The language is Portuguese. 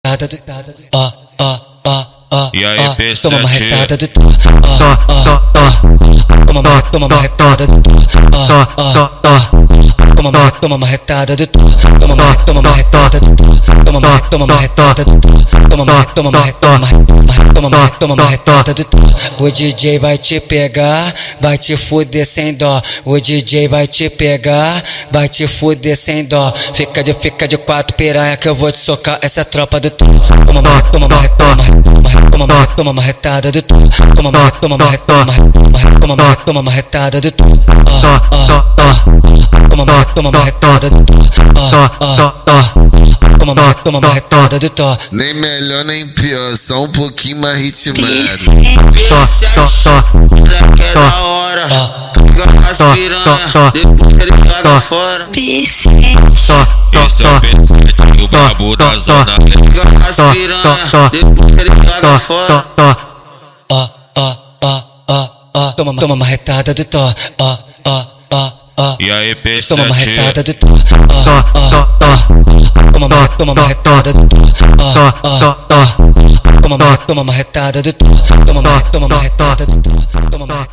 retada do ó, ó, ó, ó. E aí, P7? Toma uma retada do ó, ó, ó. Toma uma retada do ó, ó, ó. Toma uma retada do toma uma retada do toma uma retada do toma uma retada do o DJ vai te pegar, vai te fuder sem dó. O DJ vai te pegar, vai te fuder sem dó. Fica de quatro piranha que eu vou te socar essa tropa do toma uma retada do toma uma retada do toma uma retada do toma uma retada do tó. Nem melhor nem pior, só um pouquinho mais ritmado. Moleque é da hora, pega as piranha, depois ele joga fora. Esse é o P7, o brabo da zona. Pega as piranha, depois ele joga fora. Ó, ó, ó, ó, ó. Toma uma retada do tó. Ó, ó, ó, ó. E aí, P7? Toma uma retada do tó. Ó, ó, ó. Toma uma retada do tó. Ó, ó, ó. Toma uma retada do tó. Toma uma retada do tó. Toma uma